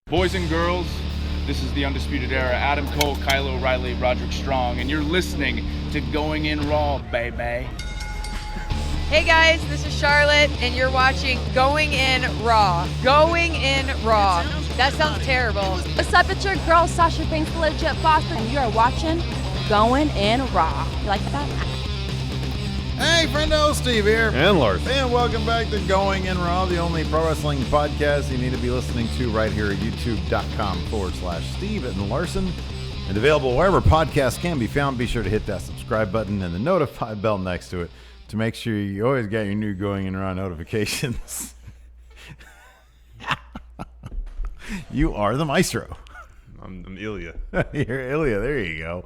Boys and girls, this is the Undisputed Era. Adam Cole, Kyle O'Reilly, Roderick Strong, and you're listening to Going In Raw, baby. Hey guys, this is Charlotte, and you're watching Going In Raw. Going In Raw. That sounds terrible. What's up, it's your girl Sasha Banks, the legit boss, and you are watching Going In Raw. You like that? Hey, friendo, Steve here. And Lars. And welcome back to Going In Raw, the only pro wrestling podcast you need to be listening to right here at youtube.com/Steve and Larson. And available wherever podcasts can be found. Be sure to hit that subscribe button and the notify bell next to it to make sure you always got your new Going In Raw notifications. You are the maestro. I'm Ilya. You're Ilya. There you go.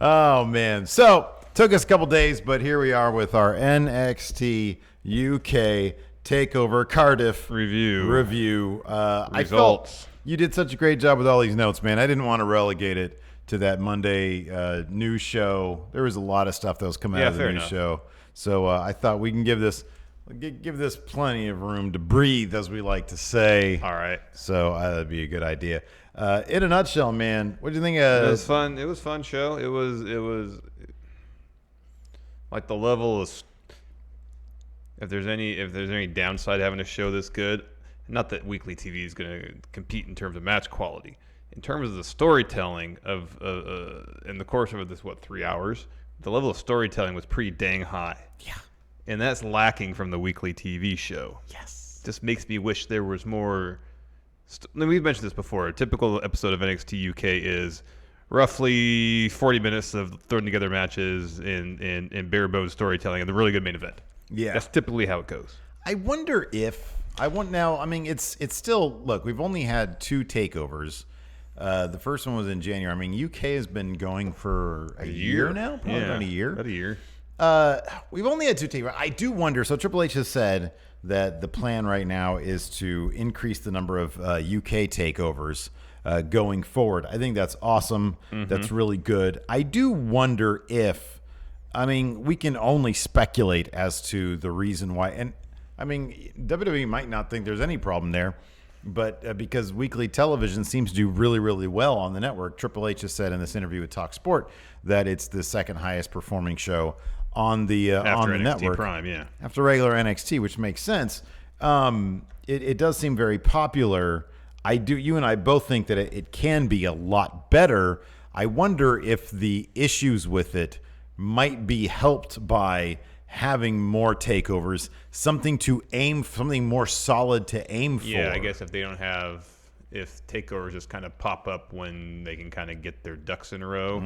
Oh, man. So, took us a couple days, but here we are with our NXT UK TAKEOVER Cardiff review. I felt you did such a great job with all these notes, man. I didn't want to relegate it to that Monday news show. There was a lot of stuff that was coming out of the news show. So I thought we can give this plenty of room to breathe, as we like to say. All right. So that'd be a good idea. In a nutshell, man, what do you think? It was fun. It was a fun show. It was like the level of, if there's any downside to having a show this good, not that weekly TV is going to compete in terms of match quality. In terms of the storytelling of in the course of this 3 hours, the level of storytelling was pretty dang high. Yeah. And that's lacking from the weekly TV show. Yes. Just makes me wish there was more. We've mentioned this before. A typical episode of NXT UK is roughly 40 minutes of throwing together matches in bare bones storytelling and the really good main event. Yeah. That's typically how it goes. I wonder if it's still, look, we've only had 2 takeovers. The first one was in January. I mean, UK has been going for a year now, probably about a year. About a year. We've only had 2 takeovers. I do wonder. So Triple H has said that the plan right now is to increase the number of UK takeovers going forward. I think that's awesome. Mm-hmm. That's really good. I do wonder if, we can only speculate as to the reason why. And WWE might not think there's any problem there, but because weekly television seems to do really, really well on the network. Triple H has said in this interview with Talk Sport that it's the second highest performing show on the NXT network. Prime, yeah. After regular NXT, which makes sense. It does seem very popular. You and I both think that it can be a lot better. I wonder if the issues with it might be helped by having more takeovers, something more solid to aim for. Yeah, I guess if takeovers just kind of pop up when they can kind of get their ducks in a row,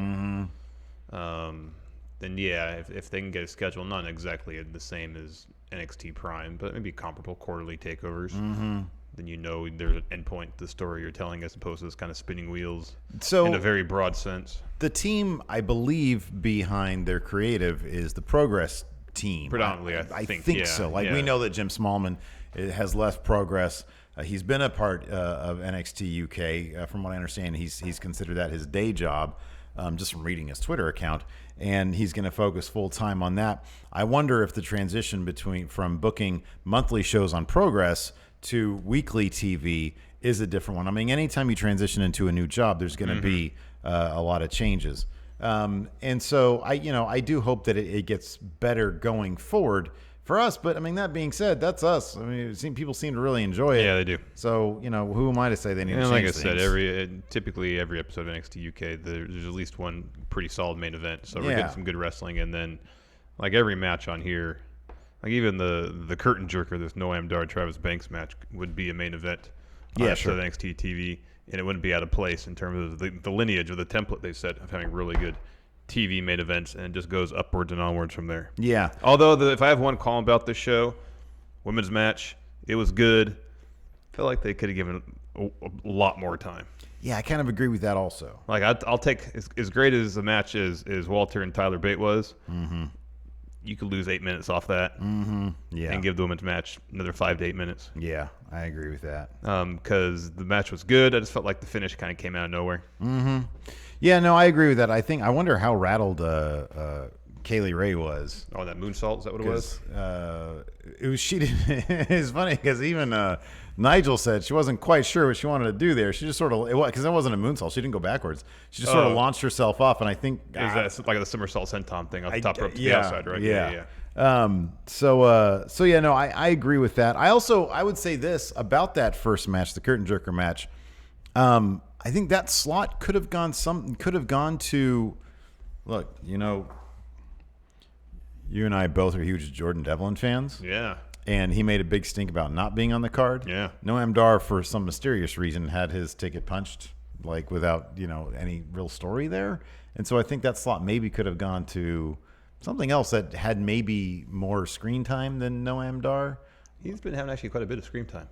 then yeah, if they can get a schedule, not exactly the same as NXT Prime, but maybe comparable quarterly takeovers. Mm-hmm. Then there's an endpoint to the story you're telling, as opposed to this kind of spinning wheels in a very broad sense. The team, I believe, behind their creative is the Progress team. Predominantly, I think so. We know that Jim Smallman has left Progress. He's been a part of NXT UK. From what I understand, he's considered that his day job, just from reading his Twitter account, and he's going to focus full time on that. I wonder if the transition from booking monthly shows on Progress to weekly TV is a different one. Anytime you transition into a new job, there's going to be a lot of changes. And so I do hope that it gets better going forward for us. But that being said, that's us. People seem to really enjoy it. Yeah, they do. So who am I to say they need to change like I things? said, typically every episode of NXT UK, there's at least one pretty solid main event. So we're getting some good wrestling, and then like every match on here, like even the curtain jerker, this Noam Dar Travis Banks match would be a main event. Sure. NXT TV, and it wouldn't be out of place in terms of the lineage or the template they set of having really good TV main events, and it just goes upwards and onwards from there. Yeah. Although if I have one call about this show, women's match, it was good. I feel like they could have given a lot more time. Yeah, I kind of agree with that also. Like I'll take as great as the match as Walter and Tyler Bate was. Mm-hmm. You could lose 8 minutes off that, and give the women's match another 5 to 8 minutes. Yeah, I agree with that. Because the match was good. I just felt like the finish kind of came out of nowhere. Mm-hmm. Yeah, no, I agree with that. I wonder how rattled Kaylee Ray was. Oh, that moonsault, is that what it was? It was she didn't. It's funny because even Nigel said she wasn't quite sure what she wanted to do there. She just sort of because that wasn't a moonsault. She didn't go backwards. She just sort of launched herself off, and I think Is that like the somersault senton thing off the top rope to the yeah, outside, right? Yeah. So yeah, no, I agree with that. I would say this about that first match, the curtain jerker match. I think that slot could have gone to. Look, you know, you and I both are huge Jordan Devlin fans. Yeah. And he made a big stink about not being on the card. Yeah. Noam Dar, for some mysterious reason, had his ticket punched, like without, any real story there. And so I think that slot maybe could have gone to something else that had maybe more screen time than Noam Dar. He's been having actually quite a bit of screen time.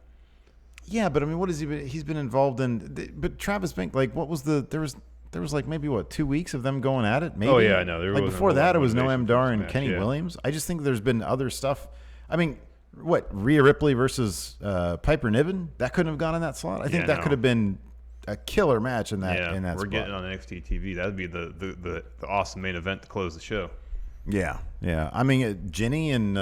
Yeah, but I mean, what has he been? He's been involved in. But Travis Banks, like, what was there was like maybe 2 weeks of them going at it. Maybe. Oh yeah, I know. Like before that, it was Noam Dar and Kenny Williams. I just think there's been other stuff. I mean, what Rhea Ripley versus Piper Niven? That couldn't have gone in that slot. I think that could have been a killer match in that. Yeah, in that we're spot. getting on NXT TV. That would be the awesome main event to close the show. Yeah. I mean, Jenny and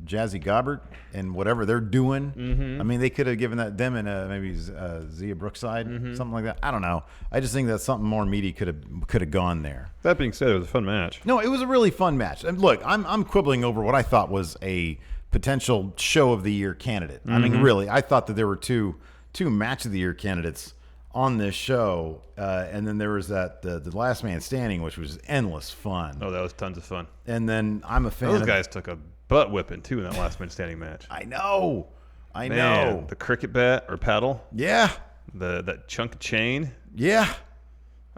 Jazzy Gobbert and whatever they're doing. Mm-hmm. I mean, they could have given them and maybe Zia Brookside, something like that. I don't know. I just think that something more meaty could have gone there. That being said, it was a fun match. No, it was a really fun match. And look, I'm quibbling over what I thought was a potential show of the year candidate. I mean, really, I thought that there were two match of the year candidates on this show, and then there was the last man standing, which was endless fun. Oh, that was tons of fun. And then I'm a fan. Those guys took a butt whipping too in that last man standing match. I know. The cricket bat or paddle. Yeah. That chunk of chain. Yeah.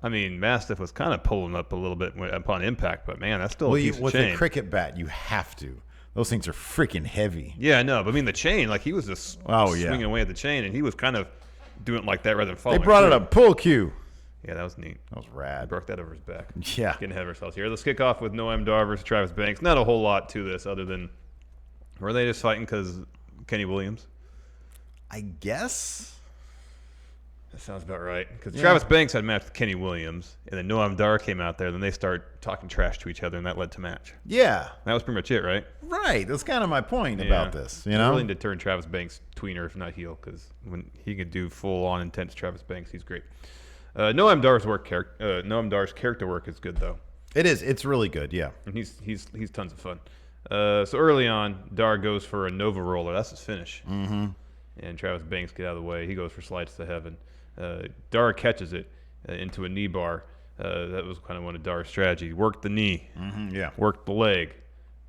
I mean, Mastiff was kind of pulling up a little bit upon impact, but man, that's still a piece of with chain. the cricket bat, you have to. Those things are freaking heavy. Yeah, I know. But I mean, the chain, like he was just swinging away at the chain, and he was kind of doing it like that rather than following. They brought it up pull cue. Yeah, that was neat. That was rad. I broke that over his back. Yeah. Getting ahead of ourselves here. Let's kick off with Noam Dar versus Travis Banks. Not a whole lot to this other than, were they just fighting because Kenny Williams? I guess. That sounds about right. Because Travis Banks had a match with Kenny Williams, and then Noam Dar came out there, then they start talking trash to each other, and that led to match. Yeah. That was pretty much it, right? Right. That's kind of my point about this. You know? Really need to turn Travis Banks tweener, if not heel, because when he could do full-on intense Travis Banks, he's great. Noam Dar's character work is good, though. It is. It's really good, yeah. And he's tons of fun. So early on, Dar goes for a Nova Roller. That's his finish. Mm-hmm. And Travis Banks get out of the way. He goes for Slides to Heaven. Dar catches it into a knee bar. That was kind of one of Dar's strategies. Worked the knee. Mm-hmm, yeah. Worked the leg.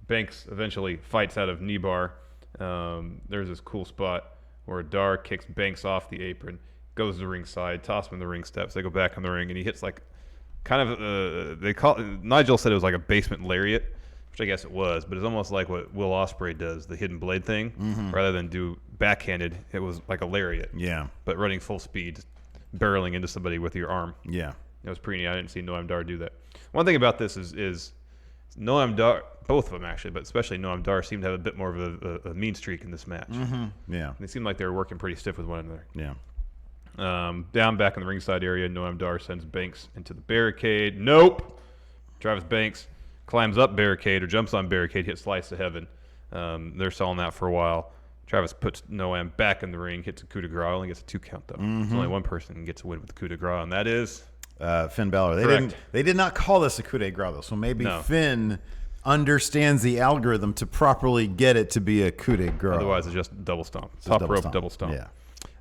Banks eventually fights out of knee bar. There's this cool spot where Dar kicks Banks off the apron, goes to the ringside, tosses him in the ring steps. They go back in the ring, and he hits like kind of Nigel said it was like a basement lariat, which I guess it was, but it's almost like what Will Ospreay does, the hidden blade thing. Mm-hmm. Rather than do backhanded, it was like a lariat. Yeah. But running full speed, barreling into somebody with your arm. Yeah. It was pretty neat. I didn't see Noam Dar do that. One thing about this is Noam Dar, both of them actually, but especially Noam Dar, seemed to have a bit more of a mean streak in this match. Mm-hmm. Yeah. They seemed like they were working pretty stiff with one another. Yeah. Down back in the ringside area, Noam Dar sends Banks into the barricade. Nope. Travis Banks climbs up barricade or jumps on barricade, hits Slice to Heaven. They're selling that for a while. Travis puts Noam back in the ring, hits a coup de grace, only gets a 2 count though. Mm-hmm. There's only one person who gets a win with the coup de grace, and that is Finn Balor. They did not call this a coup de grace though, so maybe Finn understands the algorithm to properly get it to be a coup de grace. Otherwise, it's just double stomp. Top rope double stomp. Yeah.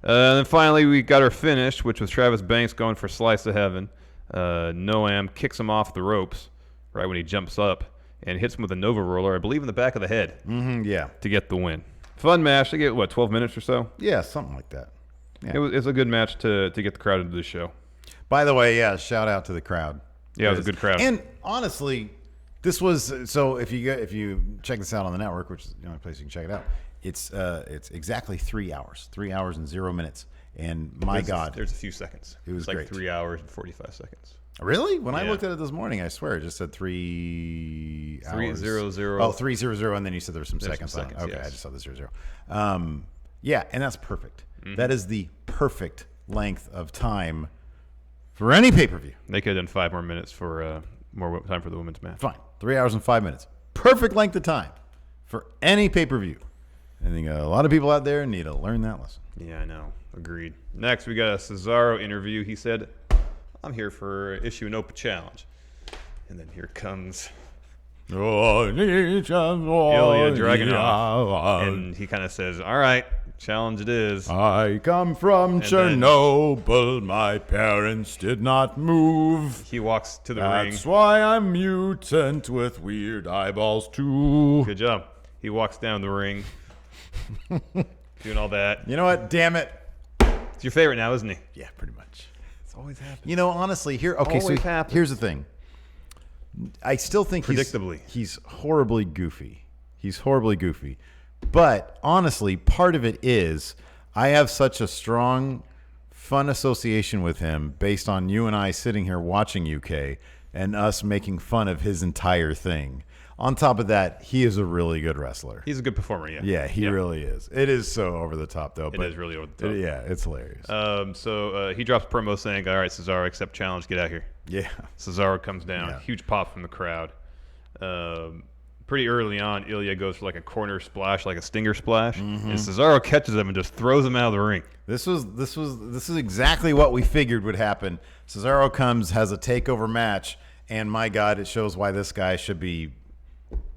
And then finally, we got our finish, which was Travis Banks going for Slice of Heaven. Noam kicks him off the ropes right when he jumps up and hits him with a Nova Roller, I believe in the back of the head. Mm-hmm, yeah. To get the win. Fun match. They get, 12 minutes or so? Yeah, something like that. Yeah. It's a good match to get the crowd into the show. By the way, shout out to the crowd. Yeah, it was a good crowd. And honestly, this was so. If you check this out on the network, which is the only place you can check it out, it's exactly 3 hours, 3 hours and 0 minutes. And God, there's a few seconds. It was like great. 3 hours and 45 seconds. Really? When I looked at it this morning, I swear it just said 3 hours. 3:00. Oh, 3:00, and then you said there were some seconds. Okay, yes. I just saw the 00. Yeah, and that's perfect. Mm-hmm. That is the perfect length of time for any pay-per-view. They could have done 5 more minutes for more time for the women's match. Fine. 3 hours and 5 minutes. Perfect length of time for any pay-per-view. I think a lot of people out there need to learn that lesson. Yeah, I know. Agreed. Next, we got a Cesaro interview. He said, I'm here for issue an open challenge. And then here comes Ilya Dragunov. And he kind of says, all right, challenge it is. I come from Chernobyl. My parents did not move. He walks to the ring. That's why I'm mutant with weird eyeballs, too. Good job. He walks down the ring. Doing all that. You know what? Damn it. It's your favorite now, isn't he? Yeah, pretty much. It's always happening. You know, honestly, here's the thing. I still think predictably he's horribly goofy. He's horribly goofy. But honestly, part of it is I have such a strong, fun association with him based on you and I sitting here watching UK and us making fun of his entire thing. On top of that, he is a really good wrestler. He's a good performer, yeah. Yeah, he really is. It is so over the top, though. It is really over the top. Yeah, it's hilarious. So he drops promo saying, all right, Cesaro, accept challenge, get out here. Yeah. Cesaro comes down. Huge pop from the crowd. Pretty early on, Ilya goes for like a corner splash, like a stinger splash, and Cesaro catches him and just throws him out of the ring. This is exactly what we figured would happen. Cesaro comes, has a takeover match, and my God, it shows why this guy should be,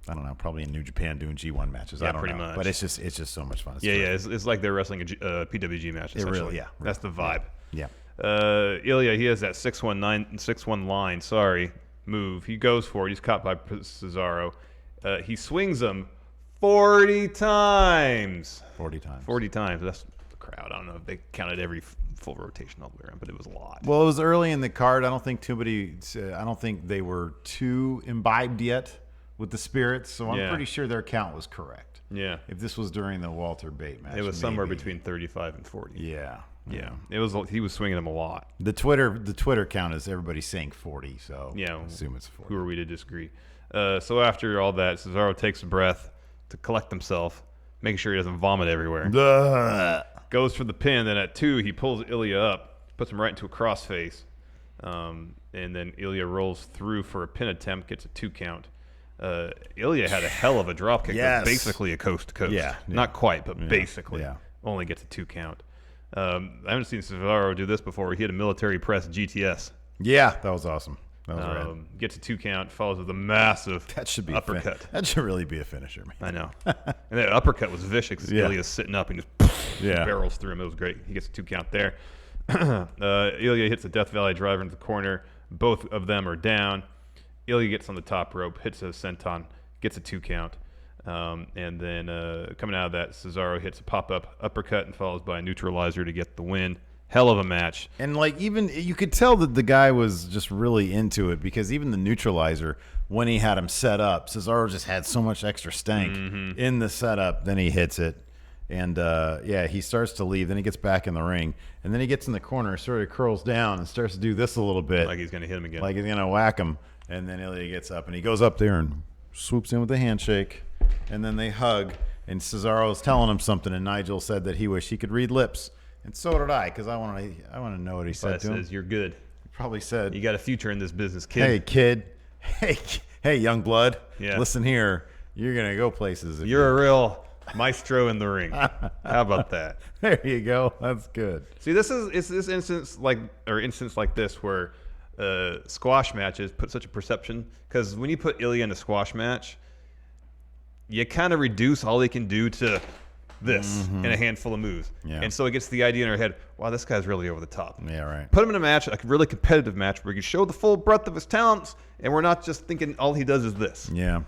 I don't know, probably in New Japan doing G1 matches. Yeah, I don't pretty know. much. But it's just so much fun. It's like they're wrestling a PWG match. It really, yeah. That's the vibe. Yeah. Ilya, he has that 6'1" line. Sorry, move. He goes for it. He's caught by Cesaro. He swings him 40 times. 40 times. 40 times. That's the crowd. I don't know if they counted every full rotation all the way around, but it was a lot. Well, it was early in the card. I don't think they were too imbibed yet with the spirits, so I'm pretty sure their count was correct. Yeah. If this was during the Walter Bate match, it was somewhere between 35 and 40. Yeah. Yeah. He was swinging them a lot. The Twitter count is everybody saying 40, so yeah, I assume it's 40. Who are we to disagree? So after all that, Cesaro takes a breath to collect himself, making sure he doesn't vomit everywhere. Goes for the pin, then at 2, he pulls Ilya up, puts him right into a crossface, and then Ilya rolls through for a pin attempt, gets a 2 count. Ilya had a hell of a drop kick, yes. basically a coast to coast. Yeah. Not quite, but basically. Yeah. Only gets a 2 count. I haven't seen Cesaro do this before. He hit a military press GTS. Yeah, that was awesome. That was rad. Gets a 2 count, follows with a massive uppercut. That should really be a finisher, man. I know. And that uppercut was vicious because Ilya's sitting up and just barrels through him. It was great. He gets a 2 count there. Ilya hits a Death Valley driver into the corner. Both of them are down. Ilya gets on the top rope, hits a senton, gets a 2 count. And then coming out of that, Cesaro hits a pop-up uppercut and follows by a neutralizer to get the win. Hell of a match. And even you could tell that the guy was just really into it, because even the neutralizer, when he had him set up, Cesaro just had so much extra stank in the setup. Then he hits it. And, he starts to leave. Then he gets back in the ring. And then he gets in the corner, sort of curls down and starts to do this a little bit. Like he's going to hit him again. Like he's going to whack him. And then Ilya gets up, and he goes up there and swoops in with a handshake. And then they hug. And Cesaro's telling him something, and Nigel said that he wished he could read lips. And so did I, because I want to know what he said to him. Says, you're good. He probably said, you got a future in this business, kid. Hey, kid. Hey, young blood. Yeah. Listen here. You're going to go places. You're a real maestro in the ring. How about that? There you go. That's good. See, it's this instance like this where squash matches put such a perception, because when you put Ilya in a squash match, you kind of reduce all they can do to this in a handful of moves. Yeah. And so it gets the idea in our head, wow, this guy's really over the top. Yeah, right. Put him in a match, a really competitive match, where he can show the full breadth of his talents, and we're not just thinking all he does is this. Yeah.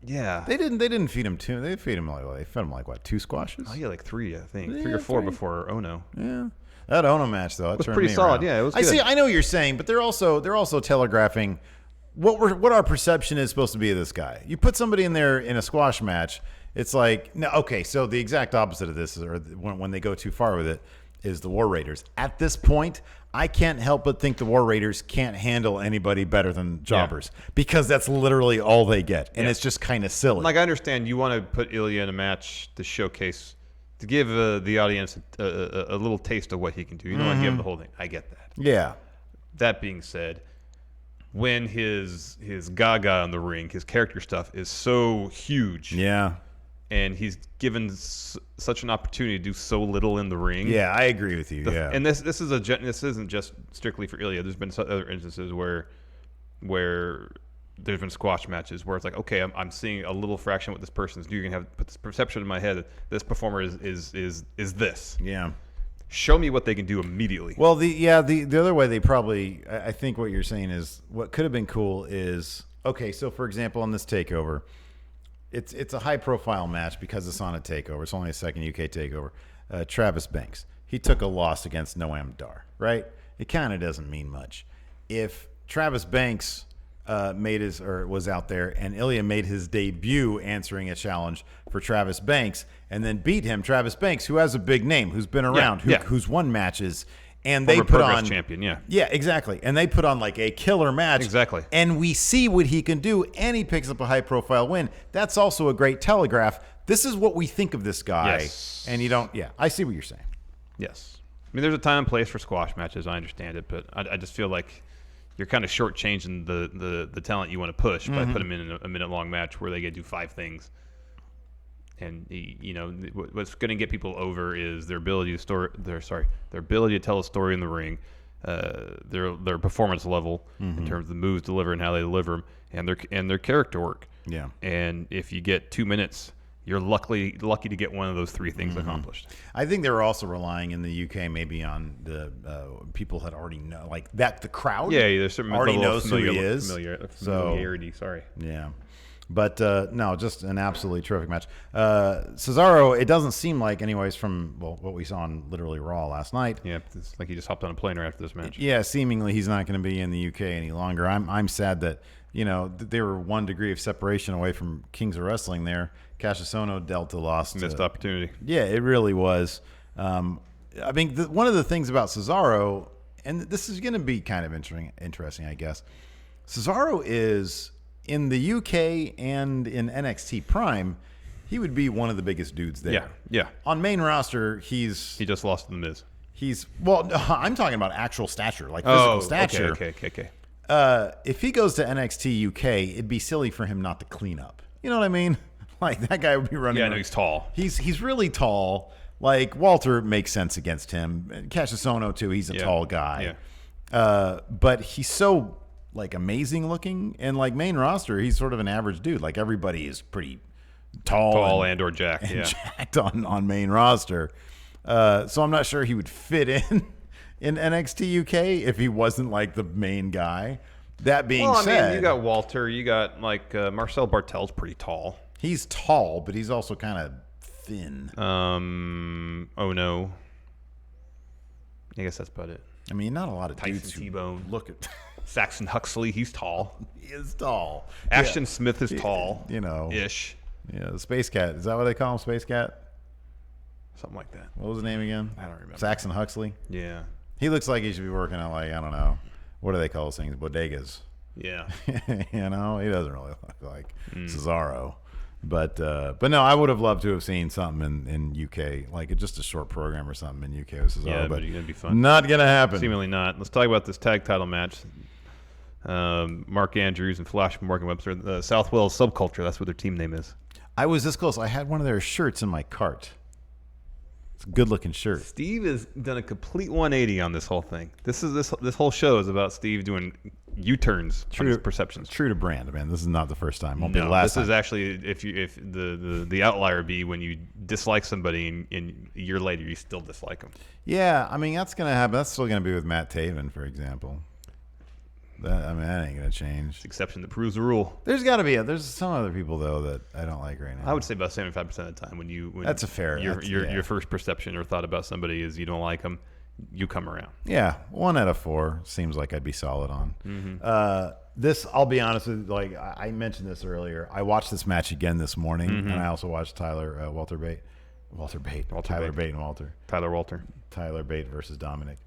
Yeah. They didn't feed him two. They fed him like what, 2 squashes? Oh yeah, like 3, I think. Yeah, 3 or 4 3. before Ono. Yeah. That Ono match though, it was turned pretty me solid. around. Yeah, it was good. I know what you're saying, but they're also telegraphing what our perception is supposed to be of this guy. You put somebody in there in a squash match, it's like, no, okay, so the exact opposite of this, or when they go too far with it, is the War Raiders. At this point, I can't help but think the War Raiders can't handle anybody better than jobbers, because that's literally all they get, and it's just kind of silly. Like, I understand you want to put Ilya in a match to showcase, to give the audience a little taste of what he can do. You don't want to give him the whole thing. I get that. Yeah. That being said, when his gaga in the ring, his character stuff is so huge. Yeah. And he's given such an opportunity to do so little in the ring. Yeah, I agree with you. Yeah. And this isn't just strictly for Ilya. There's been other instances where there's been squash matches where it's like, okay, I'm seeing a little fraction of what this person's doing. You're gonna have put this perception in my head that this performer is this. Yeah. Show me what they can do immediately. Well, the other way they probably, I think what you're saying is what could have been cool is, okay, so for example, on this TakeOver, it's a high profile match because it's on a TakeOver. It's only a second UK TakeOver. Travis Banks, he took a loss against Noam Dar, right? It kind of doesn't mean much. If Travis Banks was out there and Ilya made his debut answering a challenge for Travis Banks and then beat him, Travis Banks, who has a big name, who's been around, who's won matches, and they put on champion, yeah, exactly, and they put on like a killer match, exactly, and we see what he can do, and he picks up a high profile win. That's also a great telegraph. This is what we think of this guy, and you don't. Yeah, I see what you're saying. Yes, I mean there's a time and place for squash matches. I understand it, but I just feel like you're kind of shortchanging the talent you want to push by putting them in a minute-long match where they get to do 5 things. And what's going to get people over is their ability to tell a story in the ring, their performance level in terms of the moves delivered and how they deliver them, and their character work. Yeah. And if you get 2 minutes, you're lucky to get one of those 3 things accomplished. I think they were also relying in the UK maybe on the people that already know, like that the crowd. Yeah, there's certain already knows who he is. Familiarity. Sorry. Yeah. But no, just an absolutely terrific match. Cesaro, it doesn't seem like, anyways, from what we saw on literally Raw last night. Yeah, it's like he just hopped on a plane right after this match. Yeah, seemingly he's not going to be in the UK any longer. I'm sad that they were 1 degree of separation away from Kings of Wrestling there. Cassius Ohno dealt a loss. Missed opportunity. Yeah, it really was. I mean, one of the things about Cesaro, and this is going to be kind of interesting, I guess. Cesaro is, in the UK and in NXT Prime, he would be one of the biggest dudes there. Yeah. On main roster, he just lost to The Miz. I'm talking about actual stature, like physical stature. Okay. If he goes to NXT UK, it'd be silly for him not to clean up. You know what I mean? Like, that guy would be running. Yeah, no, he's tall. He's really tall. Like, Walter makes sense against him. And Cassius Ohno, too. He's a tall guy. Yeah. But he's so, like, amazing looking. And, like, main roster, he's sort of an average dude. Like, everybody is pretty tall and or jacked. Jacked on main roster. So I'm not sure he would fit in NXT UK if he wasn't, like, the main guy. That being said, I mean, you got Walter. You got, like, Marcel Bartel's pretty tall. He's tall, but he's also kind of thin. Oh no. I guess that's about it. I mean, not a lot of Tyson dudes T-Bone. Look at Saxon Huxley. He's tall. He is tall. Ashton Smith is tall. Ish. Yeah, the Space Cat. Is that what they call him? Space Cat? Something like that. What was his name again? I don't remember. Saxon Huxley? Yeah. He looks like he should be working at, like, I don't know. What do they call those things? Bodegas. Yeah. He doesn't really look like Cesaro. But no, I would have loved to have seen something in UK, like just a short program or something in UK with Cesaro. Yeah, but it'd be fun. Not gonna happen. Seemingly not. Let's talk about this tag title match. Mark Andrews and Flash Morgan Webster, the South Wales Subculture. That's what their team name is. I was this close. I had one of their shirts in my cart. It's a good-looking shirt. Steve has done a complete 180 on this whole thing. This whole show is about Steve doing U-turns on his perceptions. True to brand, man. This is not the first time. Won't be the last time. This is actually if the outlier be when you dislike somebody and a year later you still dislike them. Yeah, I mean that's gonna happen. That's still gonna be with Matt Taven, for example. That ain't gonna change. It's the exception that proves the rule. There's got to be there's some other people though that I don't like right now. I would say about 75% of the time when that's a fair. Your first perception or thought about somebody is you don't like them, you come around. Yeah, 1 out of 4 seems like I'd be solid on. Mm-hmm. This, I'll be honest with you, like I mentioned this earlier. I watched this match again this morning, and I also watched Tyler Bate versus Dominic.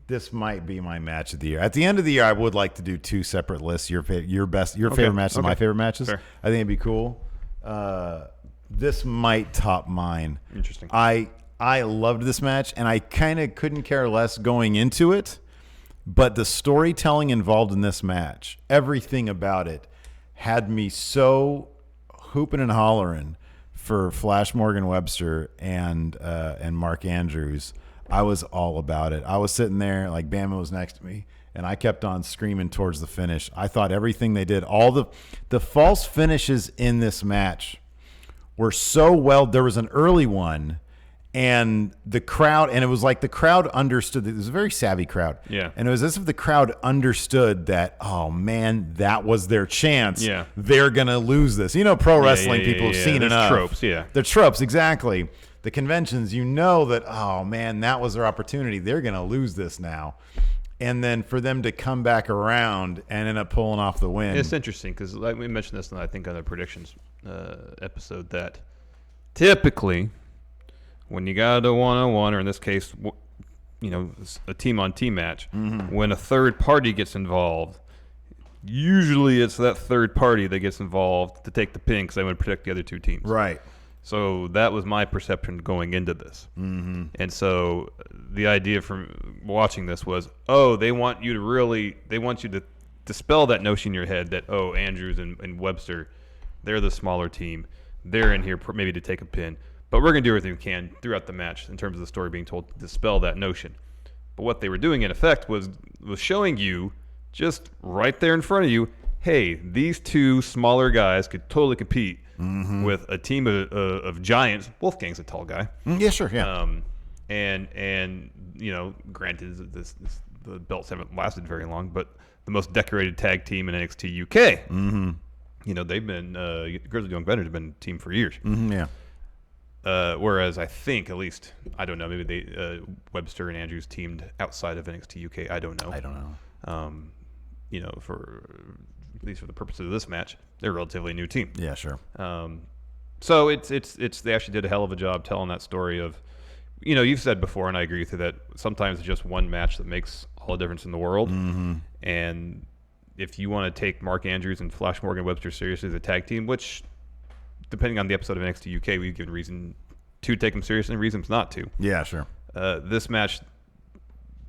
This might be my match of the year. At the end of the year, I would like to do 2 separate lists. Your favorite matches and my favorite matches. Fair. I think it'd be cool. This might top mine. Interesting. I loved this match, and I kind of couldn't care less going into it. But the storytelling involved in this match, everything about it, had me so hooping and hollering for Flash Morgan Webster and Mark Andrews. I was all about it. I was sitting there, like Bama was next to me, and I kept on screaming towards the finish. I thought everything they did, all the false finishes in this match were so well. There was an early one, and the crowd, and it was like the crowd understood. It was a very savvy crowd. Yeah. And it was as if the crowd understood that, oh, man, that was their chance. Yeah. They're going to lose this. You know, pro wrestling people have seen There's enough. tropes, yeah. The tropes, exactly. The conventions, you know that, oh, man, that was their opportunity. They're going to lose this now. And then for them to come back around and end up pulling off the win. It's interesting because like we mentioned this, I think, on the predictions episode, that typically when you got a one-on-one, or in this case, you know, a team-on-team match, when a third party gets involved, usually it's that third party that gets involved to take the pin because they want to protect the other two teams. Right. So that was my perception going into this. Mm-hmm. And so the idea from watching this was, oh, they want you to dispel that notion in your head that, oh, Andrews and Webster, they're the smaller team. They're in here maybe to take a pin. But we're going to do everything we can throughout the match in terms of the story being told to dispel that notion. But what they were doing, in effect, was showing you just right there in front of you, hey, these two smaller guys could totally compete with a team of giants. Wolfgang's a tall guy. Yeah, sure, yeah. And you know, granted, the belts haven't lasted very long, but the most decorated tag team in NXT UK. Mm-hmm. You know, they've been Grizzled Young Veterans have been a team for years. Mm-hmm, yeah. Whereas I think, at least, I don't know, maybe they Webster and Andrews teamed outside of NXT UK. I don't know. You know, at least for the purposes of this match, they're a relatively new team. Yeah, sure. So it's they actually did a hell of a job telling that story of, you know, you've said before, and I agree with you, that sometimes it's just one match that makes all the difference in the world. Mm-hmm. And if you want to take Mark Andrews and Flash Morgan Webster seriously as a tag team, which, depending on the episode of NXT UK, we've given reason to take them seriously and reasons not to. Yeah, sure. This match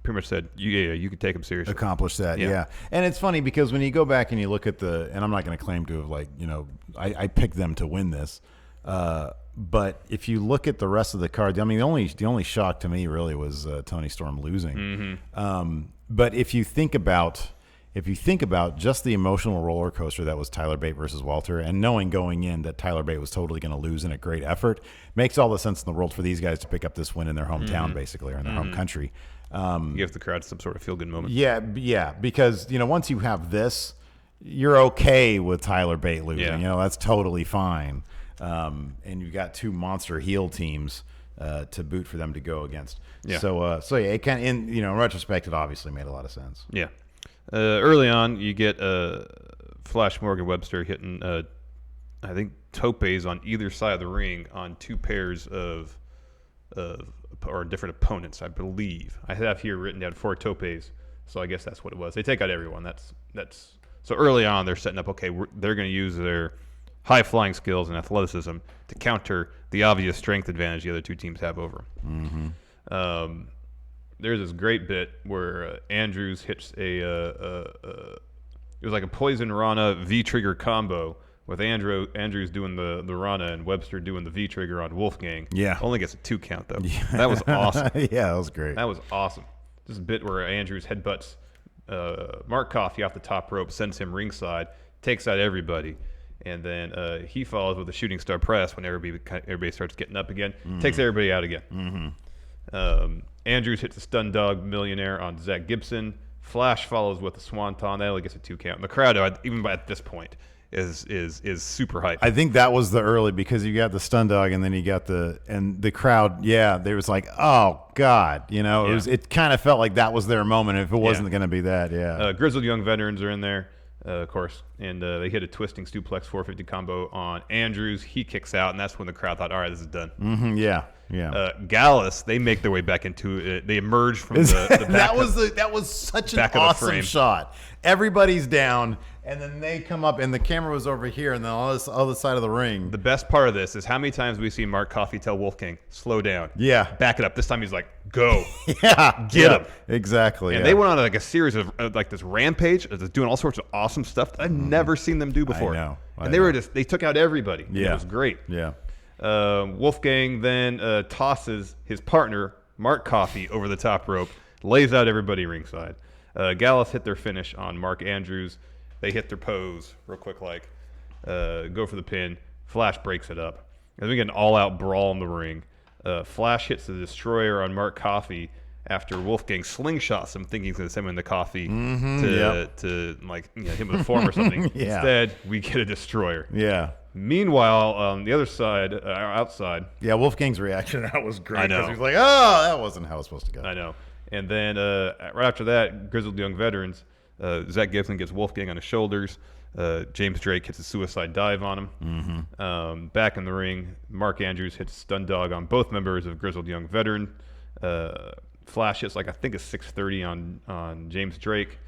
pretty much said, you could take them seriously. Accomplish that, yeah. And it's funny because when you go back and you look at and I'm not going to claim to have, like, you know, I picked them to win this, but if you look at the rest of the card, I mean, the only shock to me really was Tony Storm losing. Mm-hmm. But if you think about just the emotional roller coaster that was Tyler Bate versus Walter, and knowing going in that Tyler Bate was totally going to lose in a great effort, makes all the sense in the world for these guys to pick up this win in their hometown, basically, or in their home country. Give the crowd some sort of feel-good moment. Yeah, because, you know, once you have this, you're okay with Tyler Bate losing. Yeah. You know, that's totally fine. And you've got two monster heel teams to boot for them to go against. Yeah. So yeah, it kind of, in retrospect, it obviously made a lot of sense. Yeah. Early on, you get Flash Morgan Webster hitting, I think, topes on either side of the ring on two pairs of or different opponents, I believe. I have here written down 4 topes, so I guess that's what it was. They take out everyone. That's so early on they're setting up. Okay, they're going to use their high flying skills and athleticism to counter the obvious strength advantage the other two teams have over them. Mm-hmm. There's this great bit where Andrews hits it was like a Poison Rana V-trigger combo with Andrews doing the Rana and Webster doing the V-trigger on Wolfgang. Yeah. Only gets a 2 count, though. Yeah. That was awesome. Yeah, that was great. That was awesome. This bit where Andrews headbutts Mark Coffey off the top rope, sends him ringside, takes out everybody, and then he follows with a shooting star press when everybody starts getting up again, takes everybody out again. Mm-hmm. Andrews hits a stun dog millionaire on Zach Gibson. Flash follows with a swanton. That only gets a 2 count. And the crowd, even at this point, is super hyped. I think that was the early, because you got the stun dog and then you got the crowd. Yeah, they was like, oh God, it kind of felt like that was their moment. If it wasn't going to be that, yeah. Grizzled Young Veterans are in there, of course, and they hit a twisting suplex 450 combo on Andrews. He kicks out, and that's when the crowd thought, all right, this is done. Mm-hmm, yeah. Yeah. Gallus, they make their way back into it. They emerge from the back. That was such an back of the awesome frame. shot. Everybody's down, and then they come up, and the camera was over here, and then on this other side of the ring. The best part of this is how many times we see Mark Coffey tell Wolfgang, slow down. Yeah. Back it up. This time he's like, go. Yeah. Get him. Exactly. And they went on like a series of like this rampage, doing all sorts of awesome stuff that I've never seen them do before. know. And they took out everybody. Yeah. It was great. Yeah. Wolfgang then tosses his partner, Mark Coffey, over the top rope, lays out everybody ringside. Gallus hit their finish on Mark Andrews. They hit their pose real quick, go for the pin. Flash breaks it up. And then we get an all-out brawl in the ring. Flash hits the Destroyer on Mark Coffey after Wolfgang slingshots him, thinking he's going to send him into Coffey to hit him with a form or something. Yeah. Instead, we get a Destroyer. Yeah. Meanwhile, on the other side, outside. Yeah, Wolfgang's reaction that was great. I know. Because he was like, oh, that wasn't how it was supposed to go. I know. And then right after that, Grizzled Young Veterans, Zach Gibson gets Wolfgang on his shoulders. James Drake hits a suicide dive on him. Back in the ring, Mark Andrews hits a stun dog on both members of Grizzled Young Veteran. Flash hits I think a 630 on James Drake.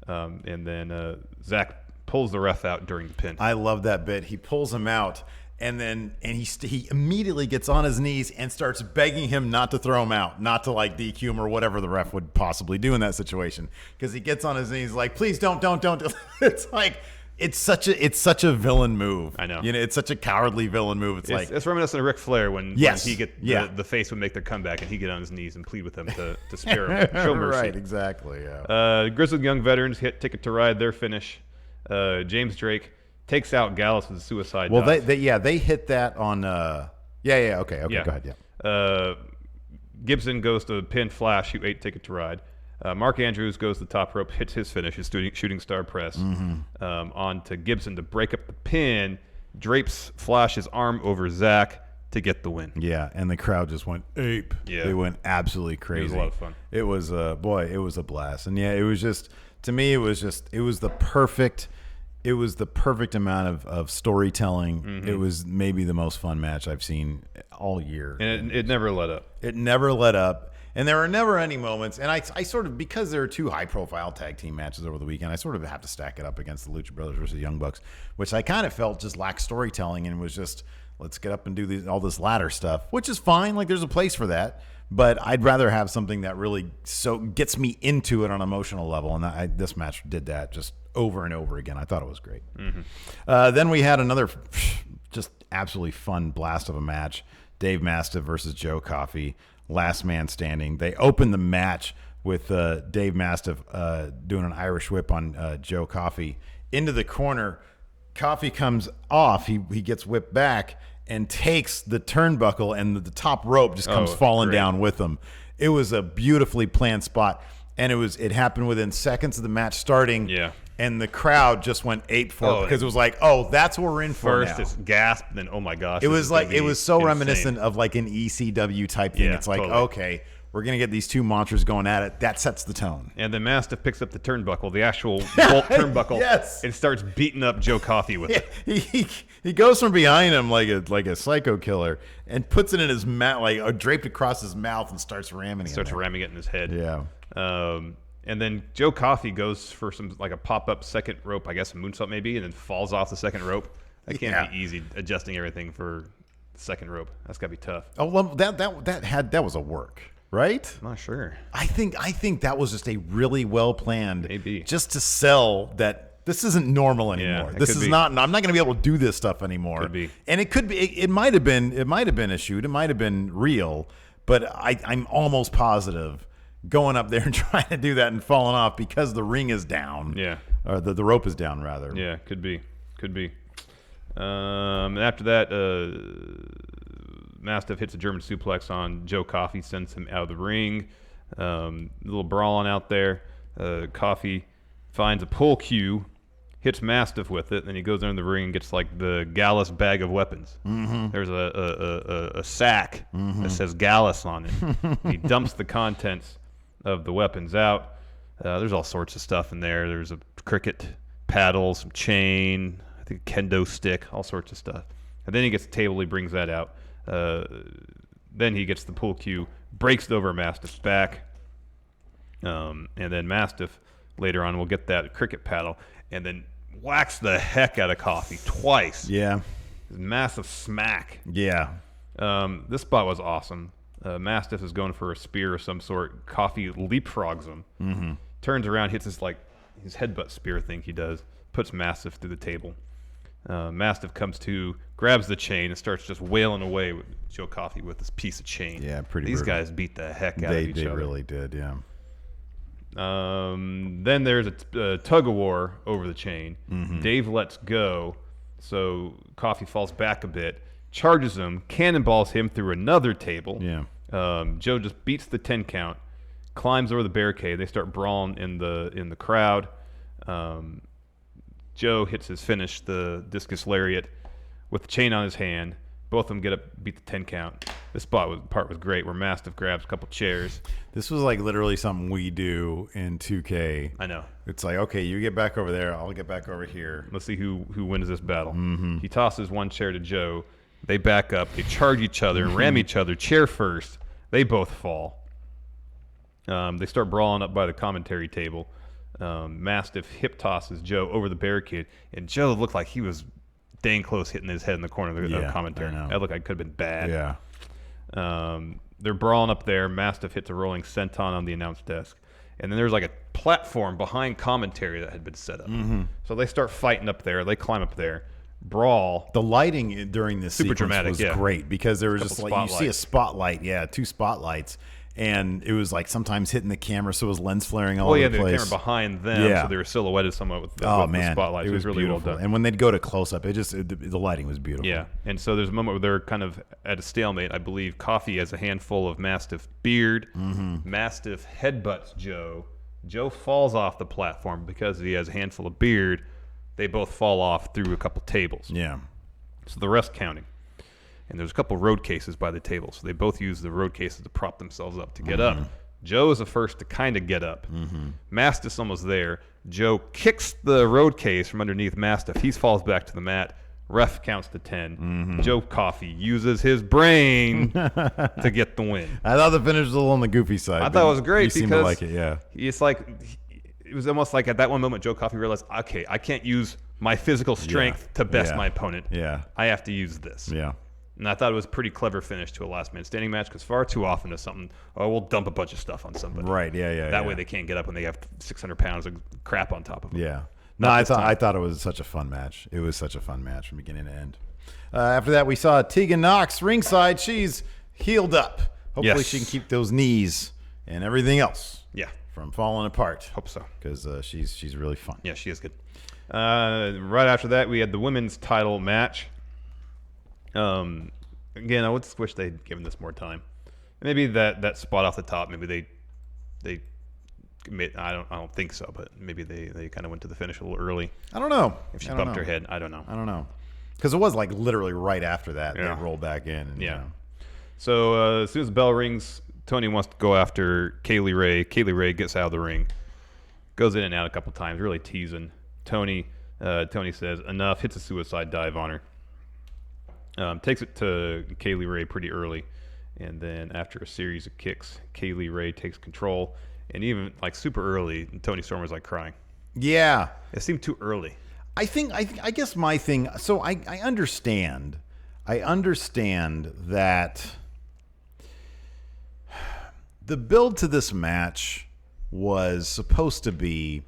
And then Zach pulls the ref out during the pin. I love that bit. He pulls him out, and he immediately gets on his knees and starts begging him not to throw him out, not to DQ him or whatever the ref would possibly do in that situation. Because he gets on his knees like, please don't. It's like it's such a villain move. I know. It's such a cowardly villain move. It's reminiscent of Ric Flair when the face would make their comeback and he'd get on his knees and plead with them to spare him, show mercy. Right, exactly. Yeah. Grizzled Young Veterans hit Ticket to Ride, their finish. James Drake takes out Gallus with a suicide dive. They hit that on okay, go ahead. Yeah. Gibson goes to pin Flash, who ate Ticket to Ride. Mark Andrews goes to the top rope, hits his finish, his shooting star press, on to Gibson to break up the pin, drapes Flash's arm over Zach to get the win. Yeah, and the crowd just went ape. Yeah. They went absolutely crazy. It was a lot of fun. It was it was a blast. And yeah, it was just, to me, it was the perfect amount of storytelling. It was maybe the most fun match I've seen all year. And it never let up. It never let up. And there were never any moments, and I sort of, because there are two high-profile tag team matches over the weekend, I sort of have to stack it up against the Lucha Brothers versus Young Bucks, which I kind of felt just lacked storytelling and was just, let's get up and do all this ladder stuff, which is fine. There's a place for that. But I'd rather have something that really gets me into it on an emotional level, and this match did that just over and over again. I thought it was great. Then we had another just absolutely fun blast of a match. Dave Mastiff versus Joe Coffey, last man standing. They opened the match with Dave Mastiff doing an Irish whip on Joe Coffey. Into the corner, Coffey comes off. He gets whipped back and takes the turnbuckle, and the top rope just comes falling down with him. It was a beautifully planned spot, and it happened within seconds of the match starting. Yeah. And the crowd just went ape for it because it was like, that's what we're in for now. First, it's gasp, then oh my gosh. It was so reminiscent of an ECW type thing. It's like, okay, we're going to get these two monsters going at it. That sets the tone. And then Mastiff picks up the turnbuckle, the actual bolt turnbuckle, and starts beating up Joe Coffey with it. He goes from behind him like a psycho killer and puts it in his mouth, draped across his mouth, and starts ramming it. Ramming it in his head. Yeah. And then Joe Coffey goes for some a pop-up second rope, I guess a moonsault maybe, and then falls off the second rope. That can't be easy, adjusting everything for the second rope. That's got to be tough. Oh, well, that was a work, right? I'm not sure. I think that was just a really well planned, maybe, just to sell that this isn't normal anymore. Yeah, this is not. I'm not going to be able to do this stuff anymore. Could be. And it could be. It might have been. It might have been a shoot. It might have been real. But I'm almost positive going up there and trying to do that and falling off because the ring is down. Yeah. Or the rope is down, rather. Yeah, could be. And after that, Mastiff hits a German suplex on Joe Coffey, sends him out of the ring. A little brawling out there. Coffey finds a pull cue, hits Mastiff with it, then he goes under the ring and gets the Gallus bag of weapons. There's a sack that says Gallus on it. He dumps the contents of the weapons out. There's all sorts of stuff in there. There's a cricket paddle, some chain, I think a kendo stick, all sorts of stuff. And then he gets a table, he brings that out. then he gets the pull cue, breaks it over Mastiff's back, and then Mastiff later on will get that cricket paddle and then whacks the heck out of Coffee twice. Yeah. Massive smack. Yeah. This spot was awesome. Mastiff is going for a spear of some sort. Coffee leapfrogs him. Mm-hmm. Turns around, hits his headbutt spear thing he does. Puts Mastiff through the table. Mastiff comes to, grabs the chain, and starts just wailing away with Joe Coffey with this piece of chain. Yeah, pretty These brutal. guys beat the heck out of each other. They really did, yeah. Then there's a tug of war over the chain. Mm-hmm. Dave lets go, so Coffey falls back a bit, charges him, cannonballs him through another table. Yeah. Joe just beats the 10 count, climbs over the barricade. They start brawling in the crowd. Joe hits his finish, the discus lariat, with the chain on his hand. Both of them get up, beat the 10 count. This part was great, where Mastiff grabs a couple chairs. This was like literally something we do in 2K. I know. It's like, okay, you get back over there, I'll get back over here. Let's see who wins this battle. Mm-hmm. He tosses one chair to Joe. They back up. They charge each other, ram each other, chair first. They both fall. They start brawling up by the commentary table. Mastiff hip tosses Joe over the barricade, and Joe looked like he was dang close hitting his head in the corner of the commentary. That looked like it could have been bad. Yeah. They're brawling up there. Mastiff hits a rolling senton on the announce desk. And then there's like a platform behind commentary that had been set up. Mm-hmm. So they start fighting up there. They climb up there. Brawl. The lighting during this Super sequence dramatic, was yeah. great because there was just like, you see a spotlights. spotlight, 2 spotlights. And it was like sometimes hitting the camera, so it was lens flaring all Oh, over yeah, the the place. camera behind them, so they were silhouetted somewhat with the spotlights. It was really beautiful. well done. And when they'd go to close up, the lighting was beautiful. Yeah, and so there's a moment where they're kind of at a stalemate. I believe Coffey has a handful of Mastiff beard. Mm-hmm. Mastiff headbutts Joe. Joe falls off the platform because he has a handful of beard. They both fall off through a couple tables. Yeah. So the rest counting. And there's a couple road cases by the table. So they both use the road cases to prop themselves up to get up. Joe is the first to kind of get up. Mm-hmm. Mastiff's almost there. Joe kicks the road case from underneath Mastiff. He falls back to the mat. Ref counts to 10. Mm-hmm. Joe Coffey uses his brain to get the win. I thought the finish was a little on the goofy side. I thought it was great you seemed because to like it, yeah. It's like it was almost like at that one moment Joe Coffey realized, okay, I can't use my physical strength to best my opponent. Yeah. I have to use this. Yeah. And I thought it was a pretty clever finish to a last man standing match because far too often it's something, we'll dump a bunch of stuff on somebody. Right, yeah. That way they can't get up when they have 600 pounds of crap on top of them. Yeah. No, I thought it was such a fun match. It was such a fun match from beginning to end. After that, we saw Tegan Knox ringside. She's healed up. Hopefully she can keep those knees and everything else from falling apart. Hope so. Because she's really fun. Yeah, she is good. Right after that, we had the women's title match. Again, I would wish they'd given this more time. Maybe that spot off the top. Maybe they I don't think so, but maybe they kind of went to the finish a little early. I don't know. If she bumped her head, I don't know. Because it was like literally right after that they rolled back in. And, yeah. So as soon as the bell rings, Tony wants to go after Kaylee Ray. Kaylee Ray gets out of the ring, goes in and out a couple times, really teasing Tony. Tony says enough, hits a suicide dive on her. Takes it to Kaylee Ray pretty early, and then after a series of kicks, Kaylee Ray takes control, and even like super early, Tony Storm was like crying. Yeah, it seemed too early. I guess my thing. So I understand. I understand that the build to this match was supposed to be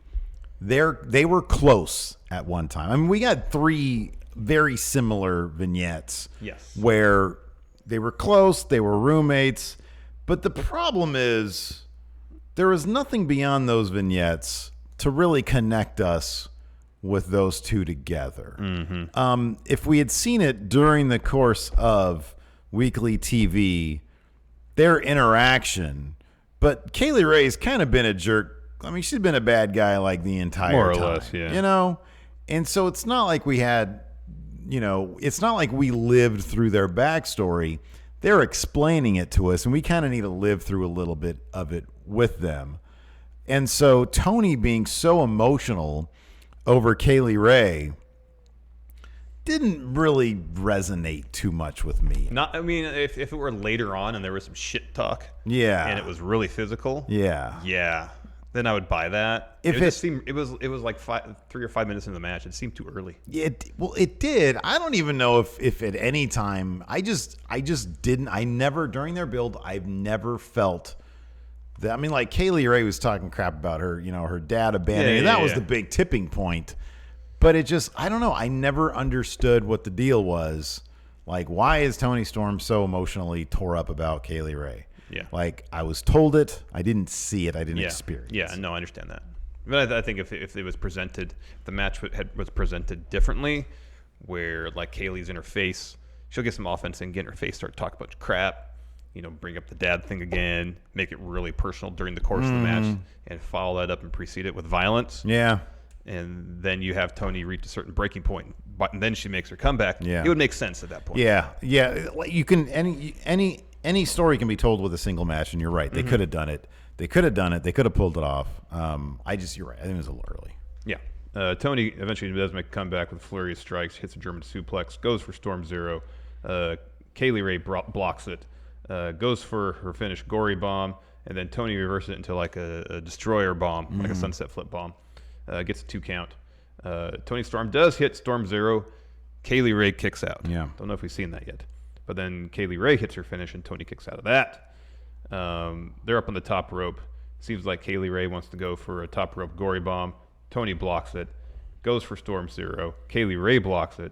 they were close at one time. I mean, we got 3 very similar vignettes. Yes. Where they were close, they were roommates, but the problem is there was nothing beyond those vignettes to really connect us with those two together. Mm-hmm. If we had seen it during the course of weekly TV, their interaction, but Kaylee Ray's kind of been a jerk. I mean, she's been a bad guy like the entire more or time, less, yeah. You know, and so it's not like we had. You know, it's not like we lived through their backstory. They're explaining it to us, and we kind of need to live through a little bit of it with them. And so Tony being so emotional over Kaylee Ray didn't really resonate too much with me. Not, I mean, if it were later on and there was some shit talk, Yeah. and it was really physical, Yeah. then I would buy that. If it just seemed it was like 3 or 5 minutes into the match. It seemed too early. It did. I don't even know if at any time I just didn't. I never during their build. I've never felt that. I mean, like Kaylee Ray was talking crap about her. Her dad abandoning. That was the big tipping point. But it just, I don't know. I never understood what the deal was. Like, why is Toni Storm so emotionally tore up about Kaylee Ray? Yeah. Like, I was told it. I didn't see it. I didn't experience it. Yeah, no, I understand that. But I think if it was presented, if the match was presented differently, where, like, Kaylee's in her face, she'll get some offense and get in her face, start talking about crap, bring up the dad thing again, make it really personal during the course of the match, and follow that up and precede it with violence. Yeah. And then you have Toni reach a certain breaking point, and then she makes her comeback. Yeah. It would make sense at that point. Yeah. Like you can any story can be told with a single match, and you're right. They could have done it. They could have pulled it off. You're right. I think it was a little early. Yeah. Toni eventually does make a comeback with a flurry of strikes, hits a German suplex, goes for Storm Zero. Kaylee Ray blocks it, goes for her finish, Gory Bomb, and then Toni reverses it into like a destroyer bomb, like a sunset flip bomb. Gets a 2 count. Toni Storm does hit Storm Zero. Kaylee Ray kicks out. Yeah. Don't know if we've seen that yet. But then Kaylee Ray hits her finish, and Toni kicks out of that. They're up on the top rope. Seems like Kaylee Ray wants to go for a top rope Gory Bomb. Toni blocks it. Goes for Storm Zero. Kaylee Ray blocks it.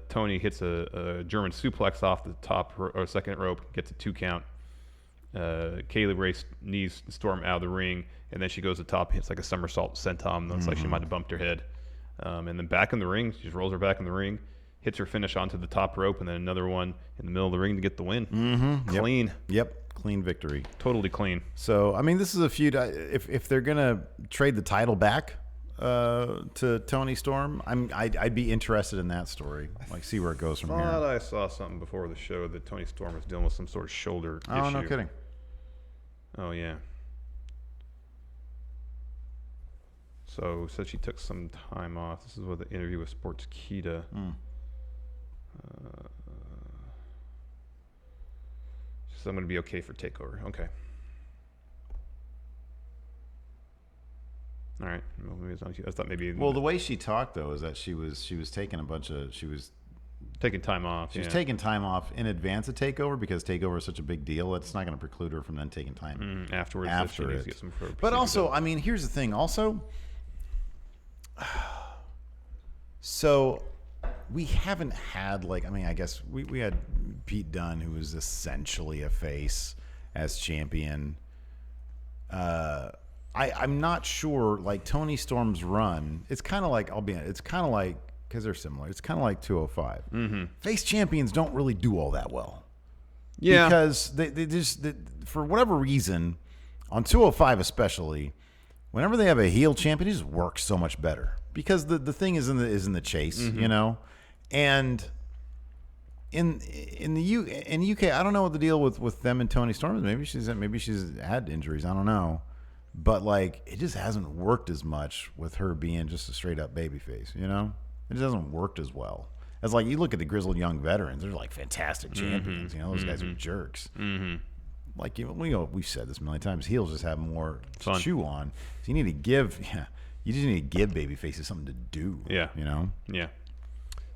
Toni hits a German suplex off the top or second rope. Gets a 2 count. Kaylee Ray knees Storm out of the ring, and then she goes to top, hits like a somersault senton. Looks like she might have bumped her head. And then back in the ring, she just rolls her back in the ring, hits her finish onto the top rope, and then another one in the middle of the ring to get the win. Clean. Yep. Clean victory. Totally clean. So, I mean, this is a feud. If they're going to trade the title back to Toni Storm, I'd be interested in that story. Like, see where it goes from here. I saw something before the show that Toni Storm was dealing with some sort of shoulder issue. Oh, no kidding. Oh, yeah. So said she took some time off. This is what the interview with Sportskeeda. She said I'm going to be okay for TakeOver. Okay. All right. Well, maybe it's not you. I thought maybe. Well, the way she talked though is that she was taking taking time off. She was taking time off in advance of TakeOver because TakeOver is such a big deal. It's not going to preclude her from then taking time afterwards. After if she it. needs to get some But also, done. I mean, here's the thing. Also, so we haven't had I guess we had Pete Dunne, who was essentially a face as champion. I'm not sure. Like Toni Storm's run, it's kind of like because they're similar. It's kind of like 205. Face champions don't really do all that well. Yeah, because they just for whatever reason on 205 especially, whenever they have a heel champion, it just works so much better because the thing is in the chase, and in the UK, I don't know what the deal with them and Toni Storm is. Maybe she's had injuries. I don't know. But like, it just hasn't worked as much with her being just a straight up babyface. It just hasn't worked as well as like you look at the grizzled young veterans. They're like fantastic champions. Those guys are jerks. Like we've said this a million times. Heels just have more to chew on. So you need to give. You just need to give babyfaces something to do. Yeah. Yeah.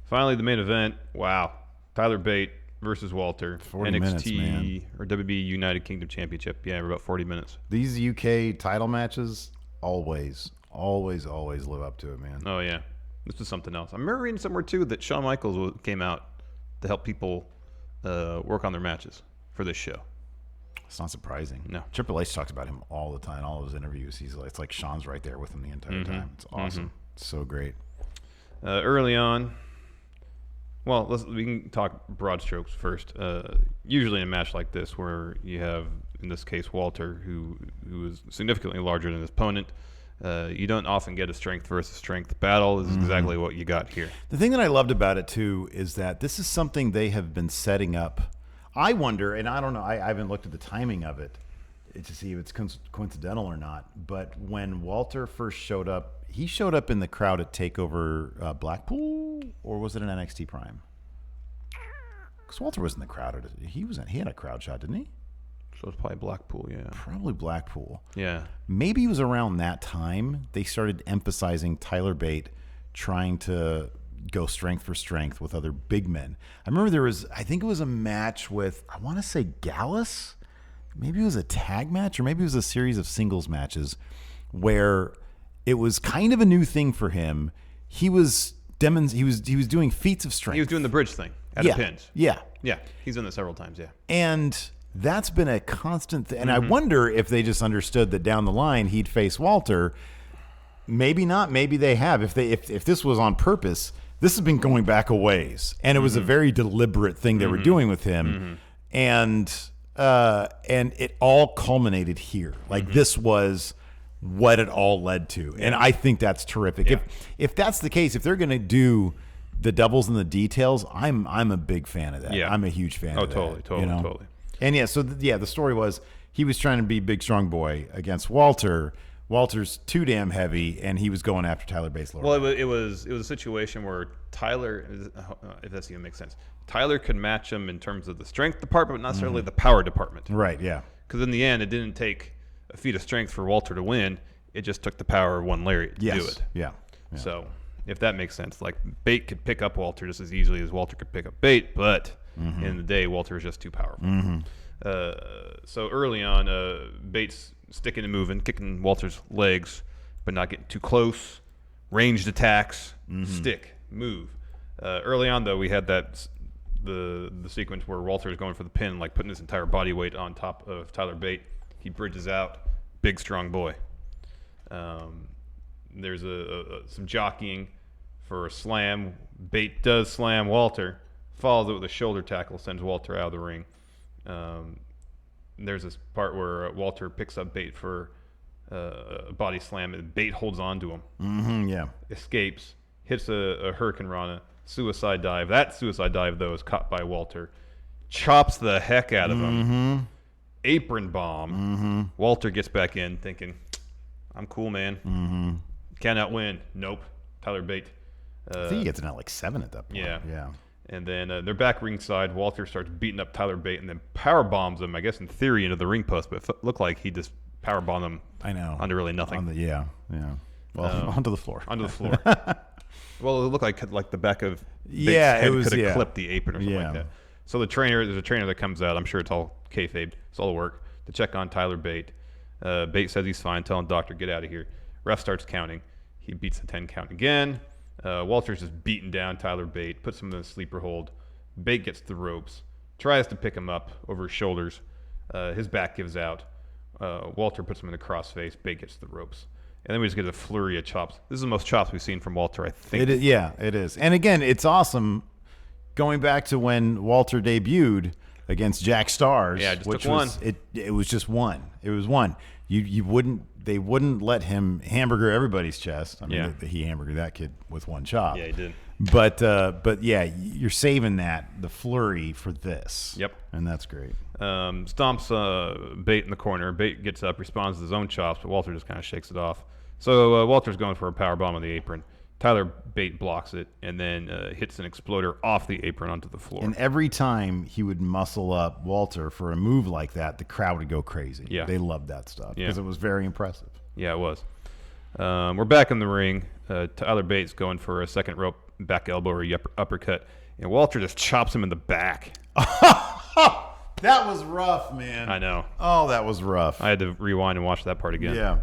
Finally, the main event. Wow, Tyler Bate versus Walter, 40 NXT minutes, man. or WWE United Kingdom Championship. Yeah, about 40 minutes. These UK title matches always live up to it, man. Oh yeah, this is something else. I remember reading somewhere too that Shawn Michaels came out to help people work on their matches for this show. It's not surprising. No. Triple H talks about him all the time, all of his interviews. It's like Shawn's right there with him the entire time. It's awesome. It's so great. Early on, well, we can talk broad strokes first. Usually in a match like this, where you have, in this case, Walter, who is significantly larger than his opponent, you don't often get a strength versus strength battle. This is exactly what you got here. The thing that I loved about it, too, is that this is something they have been setting up. I wonder, and I don't know, I haven't looked at the timing of it, to see if it's coincidental or not. But when Walter first showed up, he showed up in the crowd at TakeOver Blackpool, or was it an NXT Prime? Because Walter was in the crowd. He had a crowd shot, didn't he? So it's probably Blackpool, yeah. Probably Blackpool. Yeah. Maybe it was around that time they started emphasizing Tyler Bate trying to go strength for strength with other big men. I remember I think it was a match with, I want to say Gallus. Maybe it was a tag match, or maybe it was a series of singles matches where it was kind of a new thing for him. He was doing feats of strength. He was doing the bridge thing at the pins. Yeah. Yeah. He's done it several times, yeah. And that's been a constant thing. And I wonder if they just understood that down the line he'd face Walter. Maybe not. Maybe they have. If this was on purpose, this has been going back a ways. And it was a very deliberate thing they were doing with him. And it all culminated here. Like this was what it all led to. And I think that's terrific. Yeah. If that's the case, if they're going to do the doubles and the details, I'm a big fan of that. Yeah. I'm a huge fan of that. Totally. And the story was he was trying to be big strong boy against Walter. Walter's too damn heavy, and he was going after Tyler Bates lower. Well, it was a situation where Tyler, if that even makes sense, Tyler could match him in terms of the strength department, but not necessarily the power department. Right, yeah. Because in the end, it didn't take a feat of strength for Walter to win. It just took the power of one lariat to do it. Yeah. So if that makes sense, like Bate could pick up Walter just as easily as Walter could pick up Bate, but in the day, Walter is just too powerful. So early on, Bates sticking and moving, kicking Walter's legs, but not getting too close. Ranged attacks, stick, move. Early on, though, we had the sequence where Walter is going for the pin, like putting his entire body weight on top of Tyler Bate. He bridges out, big strong boy. There's some jockeying for a slam. Bate does slam Walter, follows it with a shoulder tackle, sends Walter out of the ring. There's this part where Walter picks up Bate for a body slam, and Bate holds on to him. Escapes, hits a Hurricane Rana, suicide dive. That suicide dive, though, is caught by Walter. Chops the heck out of him. Apron bomb. Walter gets back in thinking, I'm cool, man. Cannot win. Nope. Tyler Bate. I think he gets in at like 7 at that point. Yeah. And then they're back ringside. Walter starts beating up Tyler Bate and then power bombs him, I guess in theory, into the ring post, but it looked like he just power bombed him. I know. Onto really nothing. Well, onto the floor. Onto the floor. Well, it looked like the back of Bate's it head was, could have clipped the apron or something like Yeah. that. So there's a trainer that comes out. I'm sure it's all kayfabed. It's all work to check on Tyler Bate. Bate says he's fine, telling doctor, get out of here. Ref starts counting. He beats the 10 count again. Walter's just beating down Tyler Bate, puts him in a sleeper hold. Bate gets the ropes, tries to pick him up over his shoulders. His back gives out. Walter puts him in a crossface. Bate gets the ropes. And then we just get a flurry of chops. This is the most chops we've seen from Walter, I think. It is. And again, it's awesome going back to when Walter debuted against Jack Stars. Yeah, just which took one. It was just one. It was one. They wouldn't let him hamburger everybody's chest. I mean, he hamburgered that kid with one chop. Yeah, he did. But yeah, you're saving the flurry for this. Yep. And that's great. Stomps Bate in the corner. Bate gets up, responds to his own chops, but Walter just kind of shakes it off. So Walter's going for a powerbomb on the apron. Tyler Bate blocks it and then hits an exploder off the apron onto the floor. And every time he would muscle up Walter for a move like that, the crowd would go crazy. Yeah. They loved that stuff because it was very impressive. Yeah, it was. We're back in the ring. Tyler Bates going for a second rope back elbow or uppercut, and Walter just chops him in the back. That was rough, man. I know. Oh, that was rough. I had to rewind and watch that part again. Yeah.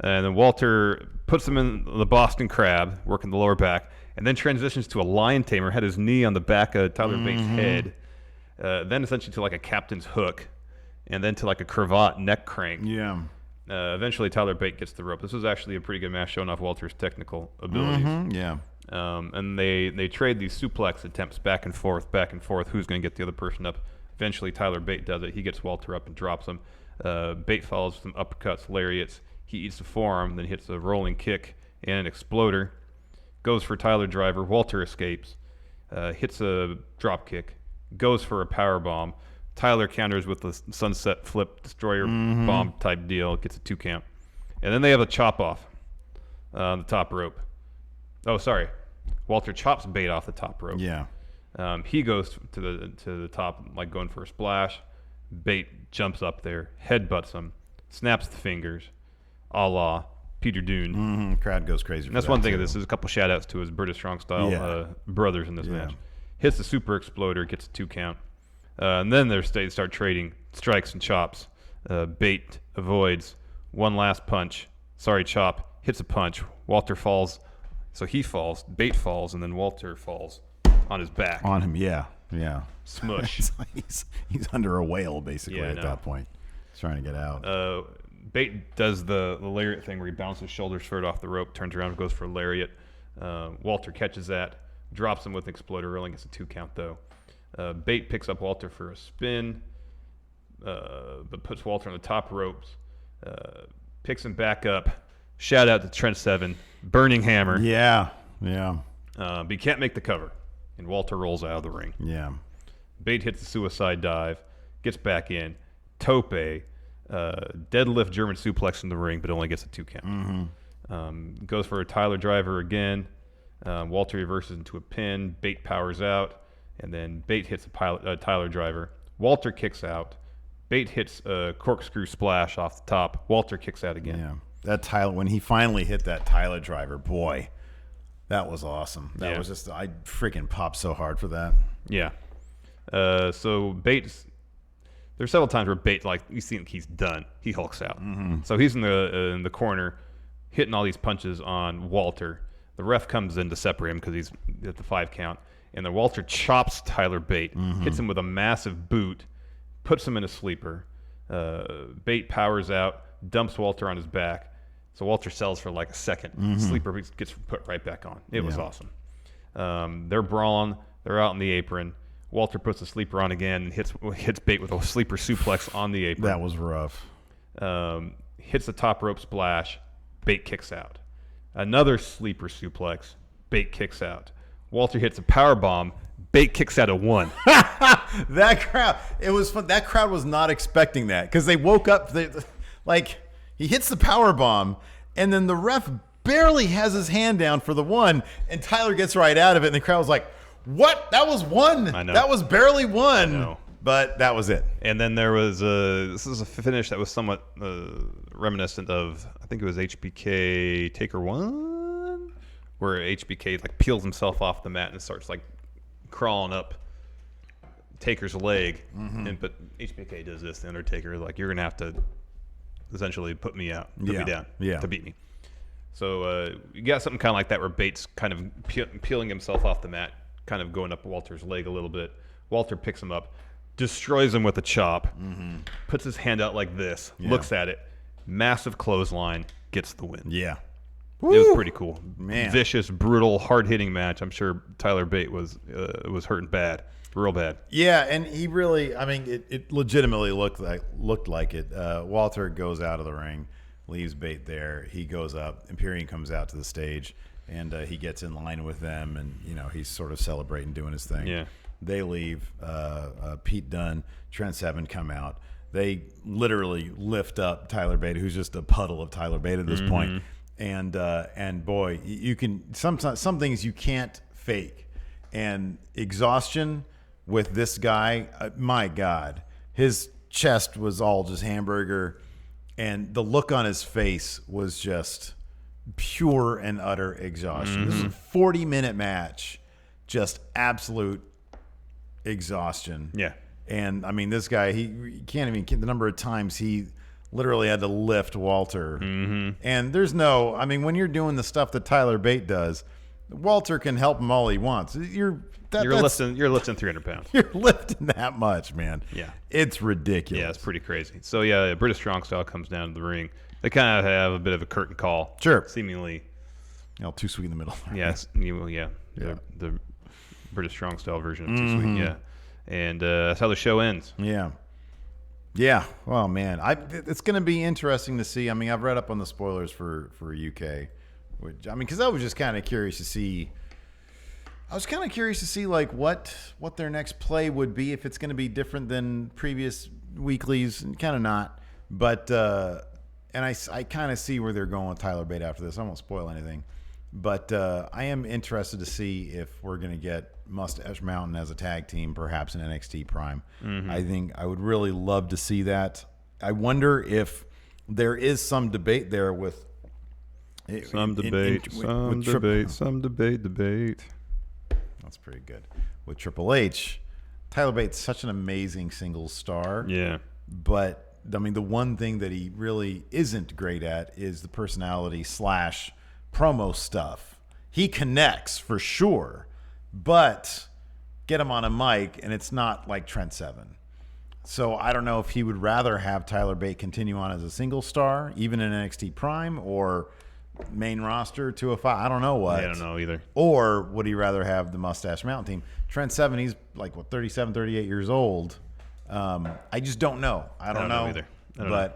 And then Walter puts him in the Boston Crab, working the lower back, and then transitions to a lion tamer, had his knee on the back of Tyler Bates' head, then essentially to like a captain's hook, and then to like a cravat neck crank. Yeah. Eventually, Tyler Bate gets the rope. This was actually a pretty good match, showing off Walter's technical abilities. Yeah. And they trade these suplex attempts back and forth, who's going to get the other person up. Eventually, Tyler Bate does it. He gets Walter up and drops him. Bate follows with some uppercuts, lariats. He eats the forearm, then hits a rolling kick and an exploder. Goes for Tyler Driver. Walter escapes. Hits a drop kick. Goes for a power bomb. Tyler counters with the sunset flip destroyer bomb type deal. Gets a 2 count. And then they have a chop off the top rope. Oh, sorry. Walter chops Bate off the top rope. Yeah. He goes to the top, like going for a splash. Bate jumps up there, headbutts him, snaps the fingers, a la Peter Dune. Crowd goes crazy. And that's one thing of this. There's a couple shout outs to his British Strong Style brothers in this match. Hits the super exploder, gets a 2 count. And then they start trading strikes and chops. Bate avoids one last punch. Sorry, chop. Hits a punch. Walter falls. So he falls. Bate falls, and then Walter falls on his back. On him, yeah. Smush. It's like he's under a whale, basically, Yeah, I at know. that point. He's trying to get out. Bate does the lariat thing where he bounces shoulders first off the rope, turns around, goes for a lariat. Walter catches that, drops him with an exploder, only gets a 2 count, though. Bate picks up Walter for a spin, but puts Walter on the top ropes, picks him back up. Shout out to Trent Seven, Burning Hammer. Yeah. But he can't make the cover, and Walter rolls out of the ring. Yeah. Bate hits the suicide dive, gets back in, tope, deadlift German suplex in the ring, but only gets a 2 count. Goes for a Tyler driver again. Walter reverses into a pin. Bate powers out, and then Bate hits a Tyler driver. Walter kicks out. Bate hits a corkscrew splash off the top. Walter kicks out again. Yeah. That Tyler, when he finally hit that Tyler driver, boy, that was awesome. That was just, I freaking popped so hard for that. Yeah. So Bate's, there's several times where Bate, like, you see he's done. He hulks out. So he's in the corner, hitting all these punches on Walter. The ref comes in to separate him because he's at the 5 count. And then Walter chops Tyler Bate, hits him with a massive boot, puts him in a sleeper. Bate powers out, dumps Walter on his back. So Walter sells for like a second. Sleeper gets put right back on. It was awesome. They're brawling. They're out in the apron. Walter puts the sleeper on again and hits Bate with a sleeper suplex on the apron. That was rough. Hits the top rope splash. Bate kicks out. Another sleeper suplex. Bate kicks out. Walter hits a power bomb. Bate kicks out a 1. That crowd, it was fun. That crowd was not expecting that because they woke up. He hits the power bomb, and then the ref barely has his hand down for the 1, and Tyler gets right out of it, and the crowd was like, "What? That was 1. I know. That was barely 1." I know. But that was it. And then there was this is a finish that was somewhat reminiscent of, I think it was HBK Taker 1, where HBK like peels himself off the mat and starts like crawling up Taker's leg. But HBK does this. The Undertaker is like, you're gonna have to essentially put me out, put me down, to beat me. So you got something kind of like that where Bate's kind of peeling himself off the mat, kind of going up Walter's leg a little bit. Walter picks him up, destroys him with a chop, puts his hand out like this, looks at it, massive clothesline, gets the win. Yeah. It was pretty cool. Man. Vicious, brutal, hard-hitting match. I'm sure Tyler Bate was hurting bad, real bad. Yeah, and he really, I mean, it legitimately looked like it. Walter goes out of the ring, leaves Bate there. He goes up. Imperium comes out to the stage, and he gets in line with them, and he's sort of celebrating, doing his thing. Yeah. They leave. Pete Dunne, Trent Seven come out. They literally lift up Tyler Bate, who's just a puddle of Tyler Bate at this point. And boy, you can sometimes some things you can't fake. And exhaustion with this guy, my God, his chest was all just hamburger, and the look on his face was just pure and utter exhaustion. This is a 40-minute match, just absolute exhaustion. Yeah. And I mean, this guy, he can't even count the number of times he literally had to lift Walter. And there's no, I mean, when you're doing the stuff that Tyler Bate does, Walter can help him all he wants. You're lifting 300 pounds. You're lifting that much, man. Yeah. It's ridiculous. Yeah, it's pretty crazy. So yeah, British Strong Style comes down to the ring. They kind of have a bit of a curtain call. Sure. Seemingly. Too Sweet in the middle. Yes. The British Strong Style version of Too Sweet. Yeah. And that's how the show ends. Yeah. Yeah. Oh man, it's going to be interesting to see. I mean, I've read up on the spoilers for UK, which I mean, because I was just kind of curious to see I was kind of curious to see like what their next play would be, if it's going to be different than previous weeklies, and kind of not. But and I kind of see where they're going with Tyler Bate after this. I won't spoil anything, but I am interested to see if we're going to get Mustache Mountain as a tag team, perhaps in NXT Prime. I think I would really love to see that. I wonder if there is some debate there with some debate. That's pretty good. With Triple H, Tyler Bate's such an amazing singles star. Yeah. But, I mean, the one thing that he really isn't great at is the personality / promo stuff. He connects for sure, but get him on a mic and it's not like Trent Seven. So I don't know if he would rather have Tyler Bate continue on as a single star, even in NXT Prime, or main roster 205. I don't know what. I don't know either. Or would he rather have the Mustache Mountain team? Trent Seven, he's like, 37, 38 years old. I just don't know. I don't know either.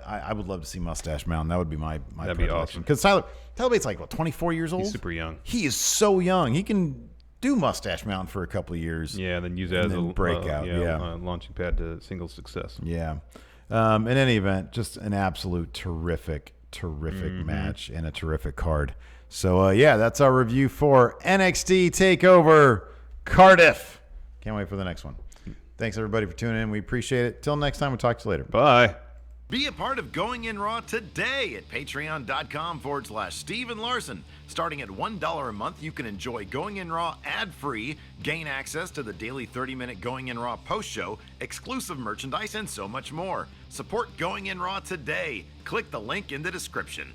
I would love to see Mustache Mountain. That would be my That'd be awesome. Because Tyler Bate's like, 24 years old? He's super young. He is so young. He can do Mustache Mountain for a couple of years. Yeah, then use that as a breakout. launching pad to singles success. Yeah. In any event, just an absolute terrific match and a terrific card. So, that's our review for NXT TakeOver Cardiff. Can't wait for the next one. Thanks, everybody, for tuning in. We appreciate it. Till next time, we'll talk to you later. Bye. Be a part of Going In Raw today at patreon.com/Steven Larson. Starting at $1 a month, you can enjoy Going In Raw ad-free, gain access to the daily 30-minute Going In Raw post show, exclusive merchandise, and so much more. Support Going In Raw today. Click the link in the description.